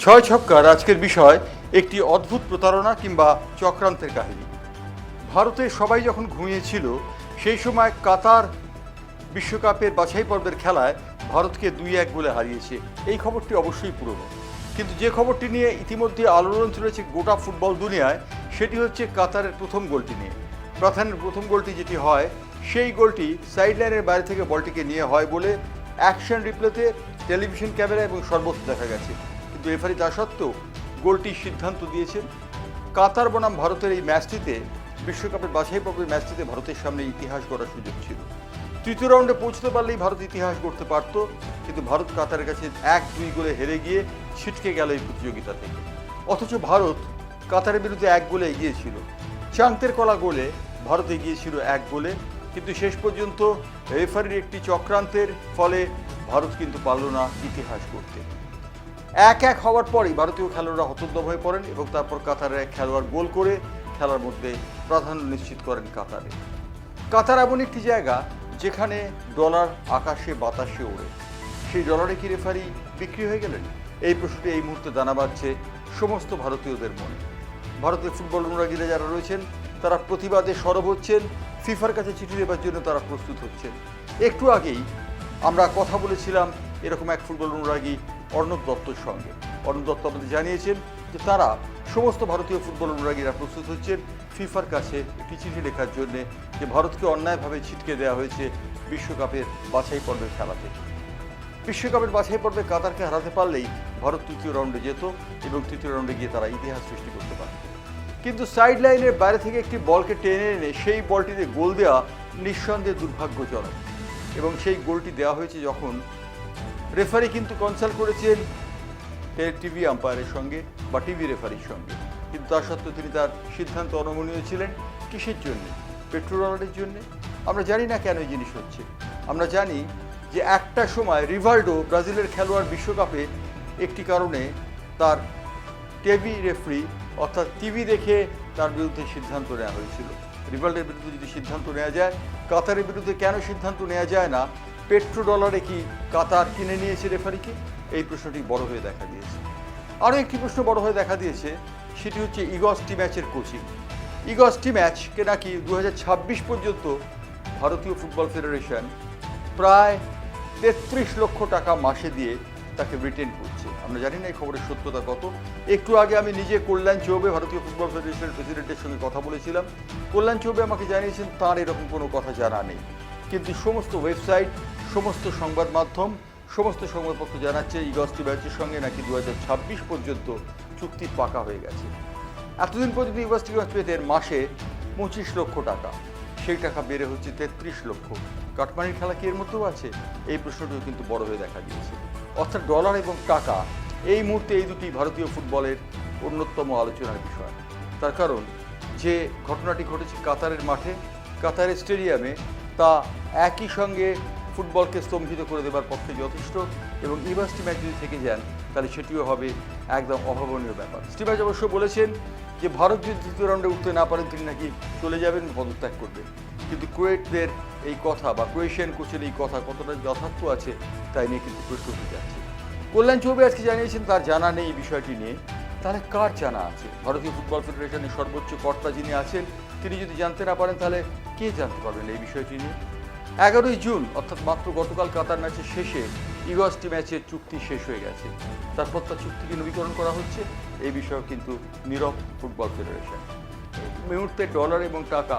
ছয় ছক্কার আজকের বিষয় একটি অদ্ভুত প্রতারণা কিংবা চক্রান্তের কাহিনী। ভারতে সবাই যখন ঘুমিয়েছিল সেই সময় কাতার বিশ্বকাপের বাছাই পর্বের খেলায় ভারতকে 2-1 গোলে হারিয়েছে। এই খবরটি অবশ্যই পুরনো, কিন্তু যে খবরটি নিয়ে ইতিমধ্যে আলোড়ন চলেছে গোটা ফুটবল দুনিয়ায় সেটি হচ্ছে কাতারের প্রথম গোলটি নিয়ে। প্রাধান্যের প্রথম গোলটি যেটি হয় সেই গোলটি সাইডলাইনের বাইরে থেকে বলটিকে নিয়ে হয় বলে অ্যাকশন রিপ্লেতে টেলিভিশন ক্যামেরা এবং সর্বত্র দেখা গেছে। কিন্তু রেফারি তা সত্ত্বেও গোলটির সিদ্ধান্ত দিয়েছেন। কাতার বনাম ভারতের এই ম্যাচটিতে, বিশ্বকাপের বাছাই পর্বের ম্যাচটিতে ভারতের সামনে ইতিহাস গড়ার সুযোগ ছিল। তৃতীয় রাউন্ডে পৌঁছতে পারলেই ভারত ইতিহাস গড়তে পারত, কিন্তু ভারত কাতারের কাছে 1-2 গোলে হেরে গিয়ে ছিটকে গেল এই প্রতিযোগিতা থেকে। অথচ ভারত কাতারের বিরুদ্ধে 1 গোলে এগিয়েছিল। চান্তের কলা গোলে ভারত এগিয়েছিল 1 গোলে, কিন্তু শেষ পর্যন্ত রেফারির একটি চক্রান্তের ফলে ভারত কিন্তু পারল না ইতিহাস করতে। 1-1 হওয়ার পরই ভারতীয় খেলোয়াড়রা হতোদ্যম হয়ে পড়েন এবং তারপর কাতারের এক খেলোয়াড় গোল করে খেলার মধ্যে প্রাধান্য নিশ্চিত করেন কাতারে। কাতার এমন একটি জায়গা যেখানে ডলার আকাশে বাতাসে ওড়ে। সেই ডলারে কি রেফারি বিক্রি হয়ে গেলেন? এই প্রশ্নটি এই মুহূর্তে দানা বাঁধছে সমস্ত ভারতীয়দের মনে। ভারতের ফুটবল অনুরাগীরা যারা রয়েছেন তারা প্রতিবাদে সরব হচ্ছেন, ফিফার কাছে চিঠি দেবার জন্য তারা প্রস্তুত হচ্ছেন। একটু আগেই আমরা কথা বলেছিলাম এরকম এক ফুটবল অনুরাগী অর্ণব দত্তর সঙ্গে। অর্ণব দত্ত আমাদের জানিয়েছেন যে তারা সমস্ত ভারতীয় ফুটবল অনুরাগীরা প্রস্তুত হচ্ছেন ফিফার কাছে একটি চিঠি লেখার জন্যে যে ভারতকে অন্যায়ভাবে ছিটকে দেওয়া হয়েছে বিশ্বকাপের বাছাই পর্বের খেলা থেকে। বিশ্বকাপের বাছাই পর্বে কাতারকে হারাতে পারলেই ভারত তৃতীয় রাউন্ডে যেত এবং তৃতীয় রাউন্ডে গিয়ে তারা ইতিহাস সৃষ্টি করতে পারত। কিন্তু সাইড লাইনের বাইরে থেকে একটি বলকে টেনে এনে সেই বলটিতে গোল দেওয়া নিঃসন্দেহে দুর্ভাগ্যজনক। এবং সেই গোলটি দেওয়া হয়েছে যখন রেফারি কিন্তু কনসাল্ট করেছেন টিভি আম্পায়ারের সঙ্গে বা টিভি রেফারির সঙ্গে, কিন্তু তা সত্ত্বেও তিনি তার সিদ্ধান্ত অনমনীয় ছিলেন। কিসের জন্য? পেট্রোডলারের জন্য? আমরা জানি না কেন এই জিনিস হচ্ছে। আমরা জানি যে একটা সময় রিভাল্ডো, ব্রাজিলের খেলোয়াড়, বিশ্বকাপে একটি কারণে তার টিভি রেফারি অর্থাৎ টিভি দেখে তার বিরুদ্ধে সিদ্ধান্ত নেওয়া হয়েছিল। রিভাল্ডোর বিরুদ্ধে যদি সিদ্ধান্ত নেওয়া যায়, কাতারের বিরুদ্ধে কেন সিদ্ধান্ত নেওয়া যায় না? পেট্রোডলারে কি কাতার কিনে নিয়েছে রেফারিকে? এই প্রশ্নটি বড় হয়ে দেখা দিয়েছে। আরও একটি প্রশ্ন বড় হয়ে দেখা দিয়েছে, সেটি হচ্ছে ইগর স্টিম্যাচের কোচিং। ইগর স্টিম্যাচকে নাকি 2026 পর্যন্ত ভারতীয় ফুটবল ফেডারেশন প্রায় 33 লক্ষ টাকা মাসে দিয়ে তাকে রিটেন করছে। আমরা জানি না এই খবরের সত্যতা কত। একটু আগে আমি নিজে কল্যাণ চৌবে, ভারতীয় ফুটবল ফেডারেশনের প্রেসিডেন্টের সঙ্গে কথা বলেছিলাম। কল্যাণ চৌবে আমাকে জানিয়েছেন তাঁর এরকম কোনো কথা জানা নেই, কিন্তু সমস্ত ওয়েবসাইট, সমস্ত সংবাদ মাধ্যম, সমস্ত সংবাদপত্র জানাচ্ছে ইগর স্টিম্যাচের সঙ্গে নাকি 2026 পর্যন্ত চুক্তি পাকা হয়ে গেছে। এতদিন পর্যন্ত ইগর স্টিম্যাচ পেতেন মাসে 25 লক্ষ টাকা, সেই টাকা বেড়ে হচ্ছে 33 লক্ষ। কাটমানির খেলা কি এর মধ্যেও আছে? এই প্রশ্নটিও কিন্তু বড় হয়ে দেখা দিয়েছে। অর্থাৎ ডলার এবং টাকা এই মুহূর্তে এই দুটি ভারতীয় ফুটবলের অন্যতম আলোচনার বিষয়। তার কারণ যে ঘটনাটি ঘটেছে কাতারের মাঠে, কাতারের স্টেডিয়ামে, তা একই সঙ্গে ফুটবলকে স্তম্ভিত করে দেবার পক্ষে যথেষ্ট। এবং ইগর স্টিম্যাচ যদি থেকে যান তাহলে সেটিও হবে একদম অভাবনীয় ব্যাপার। স্টিম্যাচ অবশ্য বলেছেন যে ভারত যদি তৃতীয় রাউন্ডে উঠতে না পারেন তিনি নাকি চলে যাবেন, পদত্যাগ করবেন। কিন্তু কুয়েটদের এই কথা বা ক্রোয়েশিয়ান কোচের এই কথা কতটা যথার্থ আছে তাই নিয়ে কিন্তু প্রশ্ন উঠে যাচ্ছে। কল্যাণ চৌবে আজকে জানিয়েছেন তার জানা নেই এই বিষয়টি নিয়ে। তাহলে কার জানা আছে? ভারতীয় ফুটবল ফেডারেশনের সর্বোচ্চ কর্তা যিনি আছেন তিনি যদি জানতে না পারেন তাহলে কে জানতে পারবেন এই বিষয়টি নিয়ে? 11ই জুন অর্থাৎ মাত্র গতকাল কাতার ম্যাচের শেষে ইগর স্টিম্যাচের চুক্তি শেষ হয়ে গেছে। তারপর তার চুক্তিকে নবীকরণ করা হচ্ছে, এই বিষয়েও কিন্তু নীরব ফুটবল ফেডারেশন। এই মুহূর্তে ডলার এবং টাকা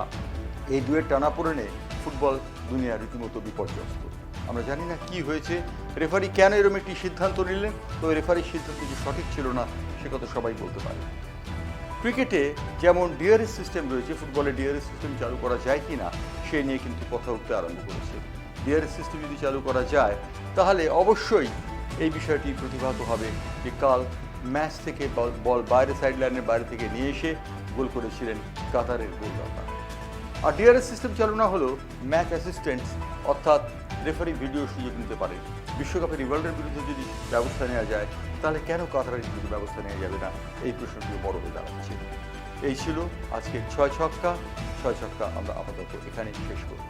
এই দুয়ের টানাপোড়েনে ফুটবল দুনিয়া রীতিমতো বিপর্যস্ত। আমরা জানি না কি হয়েছে, রেফারি কেন এরকম একটি সিদ্ধান্ত নিলেন, তো রেফারির সিদ্ধান্ত যে সঠিক ছিল না সে কথা সবাই বলতে পারে। ক্রিকেটে যেমন ডিআরএস সিস্টেম রয়েছে, ফুটবলে ডিআরএস সিস্টেম চালু করা যায় কি না সে নিয়ে কিন্তু কথা উঠতে আরম্ভ করেছে। ডিআরএস সিস্টেম যদি চালু করা যায় তাহলে অবশ্যই এই বিষয়টি প্রতিভাত হবে যে কাল ম্যাচ থেকে বল বাইরে, সাইড লাইনের বাইরে থেকে নিয়ে এসে গোল করেছিলেন কাতারের গোলদাতা। আর ডিআরএস সিস্টেম চালু না হলেও ম্যাচ অ্যাসিস্ট্যান্টস অর্থাৎ রেফারি ভিডিও সুযোগ নিতে পারে। বিশ্বকাপে রিভাল্ডোর বিরুদ্ধে যদি ব্যবস্থা নেওয়া যায় তাহলে কেন কাতারের বিরুদ্ধে ব্যবস্থা নেওয়া যাবে না? এই প্রশ্নটিও বড় হয়ে দাঁড়াচ্ছে। এই ছিল আজকে ছয় ছক্কা। আমরা আপাতত এখানেই শেষ করব।